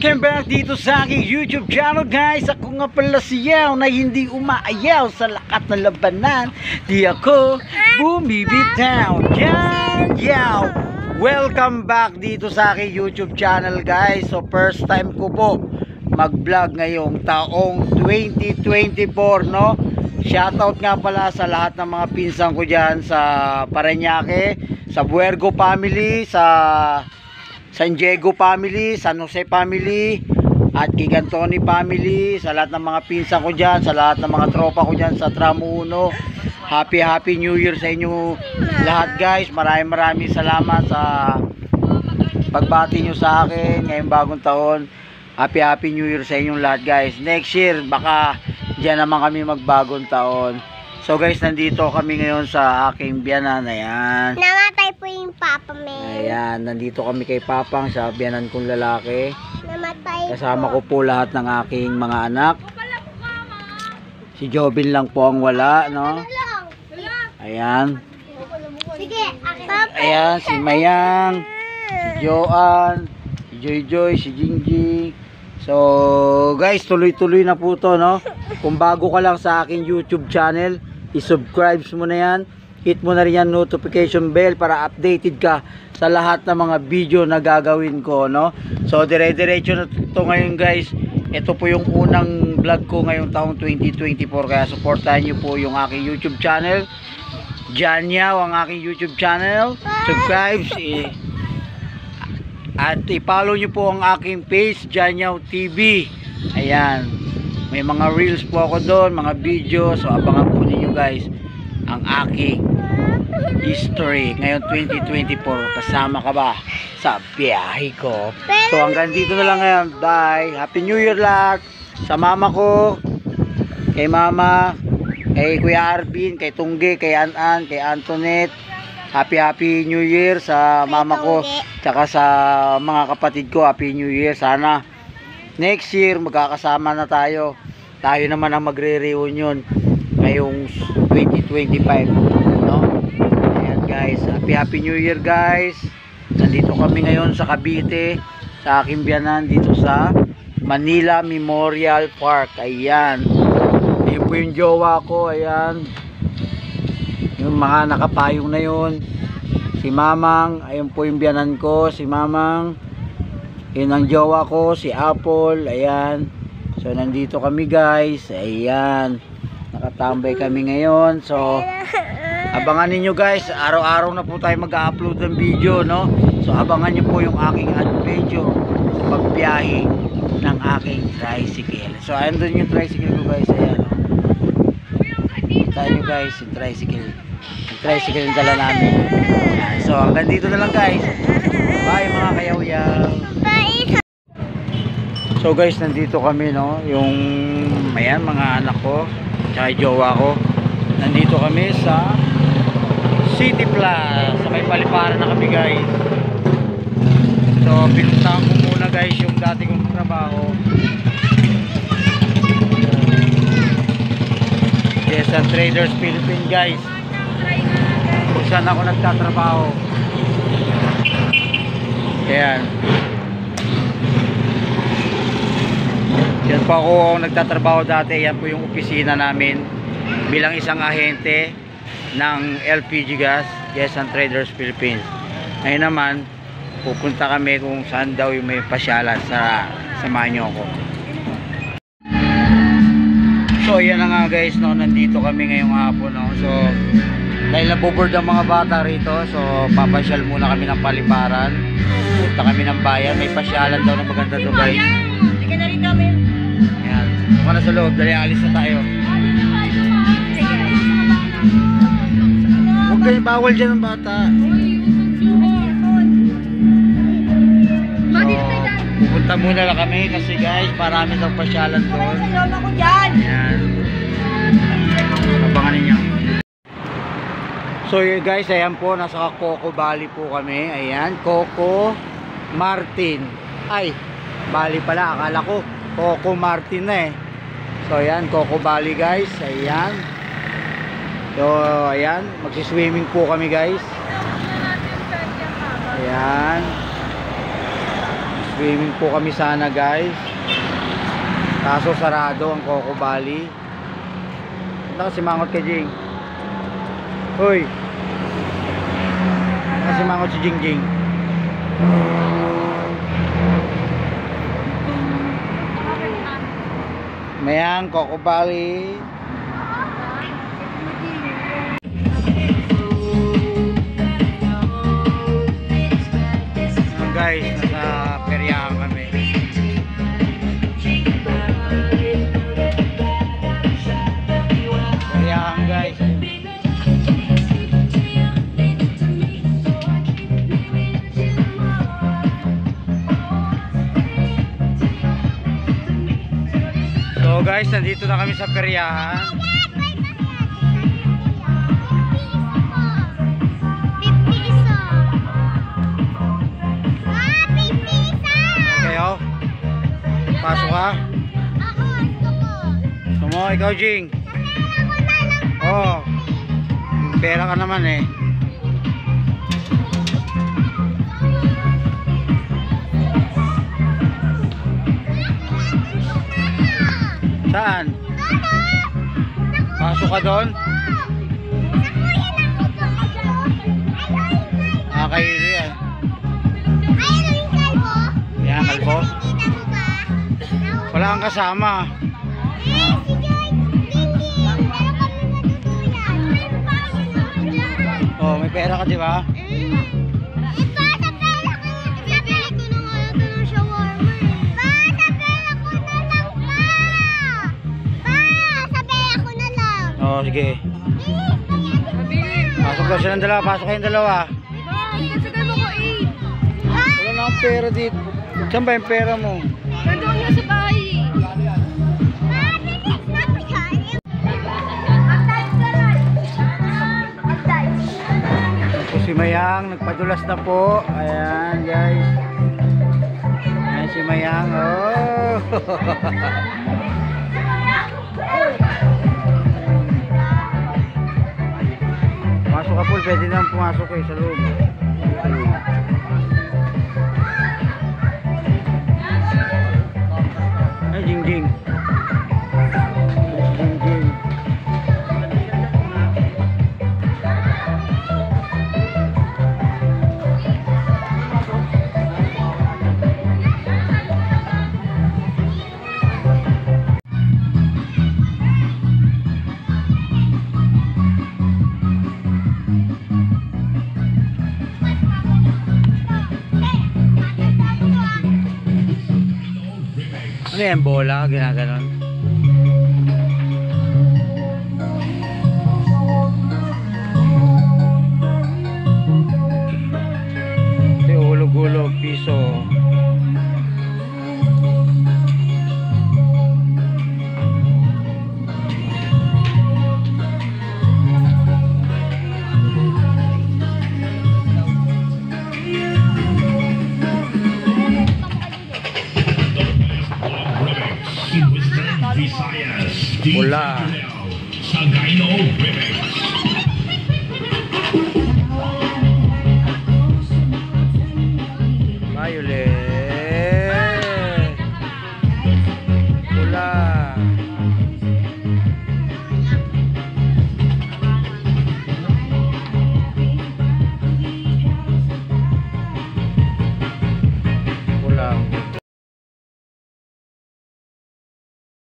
Welcome back dito sa aking YouTube channel, guys. Ako nga pala si Yaw na hindi umaayaw sa lakat ng labanan. Di ako bumibitaw. Yan, Yaw. Welcome back dito sa aking YouTube channel, guys. So first time ko po mag-vlog ngayong taong 2024, no? Shoutout nga pala sa lahat ng mga pinsan ko dyan sa Parañaque, sa Buergo family, sa San Diego family, San Jose family, at Gigantoni family, sa lahat ng mga pinsan ko dyan, sa lahat ng mga tropa ko dyan sa Tramo 1. Happy New Year sa inyo lahat, guys. Maraming salamat sa pagbati nyo sa akin ngayong bagong taon. Happy New Year sa inyong lahat, guys. Next year baka dyan naman kami magbagong taon. So guys, nandito kami ngayon sa aking biyanan. Ayan, namatay po yung papa Mel. ayan, nandito kami kay Papang sa biyanan kong lalaki. Namatay Kasama ko po lahat ng aking mga anak. Si Jobin lang po ang wala, no? Ayan. Sige, papa. Ayan, si Mayang, si Joan, si Joy, si Jingjing. So guys, tuloy-tuloy na po to, no? Kung bago ka lang sa aking YouTube channel, i-subscribe mo na yan. Hit mo na rin yan notification bell para updated ka sa lahat ng mga video na gagawin ko, no? So dire-diretso na to ngayon, guys. Ito po yung unang vlog ko ngayong taong 2024, kaya supportahan nyo po yung aking YouTube channel. Janyaw ang aking YouTube channel. Subscribe at i-follow nyo po ang aking page, Janyaw TV. Ayan, may mga reels po ako doon, mga video. So abangan po ninyo, guys, ang aking history ngayong 2024. Kasama ka ba sa biyahe ko? So hanggang dito na lang ngayon. Bye. Happy New Year lahat. Sa mama ko, kay mama, kay Kuya Arvin, kay Tungge, kay Anan, kay Antoinette. Happy New Year sa mama ko, tsaka sa mga kapatid ko. Happy New Year. Sana next year magkakasama na tayo. Tayo naman ang magre-reunion ngayong 2025, no? Ayan, guys. Happy New Year, guys. Nandito kami ngayon sa Cavite, sa aking biyanan dito sa Manila Memorial Park. Ayan. Ayun po yung jowa ko. Ayan, yung mga nakapayong na yun. Si Mamang, ayun po yung biyanan ko, si Mamang. Yun ang jowa ko, si Apple. Ayan. So nandito kami, guys. Ayan, nakatambay kami ngayon. So abangan niyo, guys, araw-araw na po tayo mag-upload ng video, no? So abangan niyo po yung aking adventure sa pagbiyahe ng aking tricycle. So andun yung tricycle ko, guys. Ayan, tayo, guys, yung tricycle. Yung tricycle yung dala namin. Ayan. So hanggang dito na lang, guys. Bye mga kayaw-yaw. So guys, nandito kami, no? Yung ayan, mga anak ko tsaka jowa ko. Nandito kami sa City Plaza. Sa may Paliparan na kami, guys. So pinuntahan ko muna, guys, yung dati kong trabaho. Yes, Traders Philippines, guys, kung saan ako nagtatrabaho. Ayan, yan po ako nagtatrabaho dati. Yan po yung opisina namin bilang isang ahente ng LPG gas, Yes, Traders Philippines. Ngayon naman pupunta kami kung saan daw yung may pasyalan. Samahan nyo ako. So yan na nga, guys, no, nandito kami ngayong hapon, no. So dahil naboboard ang mga bata rito, so papasyal muna kami ng Paliparan. Punta kami ng bayan, may pasyalan daw na maganda doon, guys. Sige na rin kami. Ayan, mukha na sa loob, dali alis na tayo. Huwag kayo, bawal dyan ang bata. So pupunta muna lang kami kasi, guys, marami daw pasyalan doon. Ayan, abangan ninyo. So guys, ayan po, nasa Coco Valley po kami. Ayan, Coco Martin. Ay, Valley pala, akala ko Coco Martin na eh. So ayan, Coco Valley, guys. Ayan. So ayan, magsiswimming po kami, guys. Ayan, Swimming po kami sana guys. Kaso sarado ang Coco Valley. Punta kasi mangot ka Jing. Uy. Kasi mangot si Jing Jing. Mayang Coco Valley. Guys, nasa peryahan kami. Peryahan guys. So guys, nandito na kami sa peryahan. Pasok ka? Sumo, ikaw Jing. Oo. Pera ka naman eh. Saan? Pasok ka doon? Nakakairo yan. Yan, kalbo. Wala kang kasama. Oh, may pera ka, di ba? Oh, sige. Pasok daw silang dalawa. Pasok kayong dalawa. Wala na akong pera dito. Saan ba yung pera mo? Nandun nga sa bahay. So si Mayang nagpadulas na po. Ayan guys. Ayan si Mayang. Oh. Pumasok ka po. Pwede naman pumasok sa loob. Ay, Jing Jing. Jing Jing. Ano yan, bola? Ginaganon? Ito yung hulog-hulog, piso. Bola. Violet.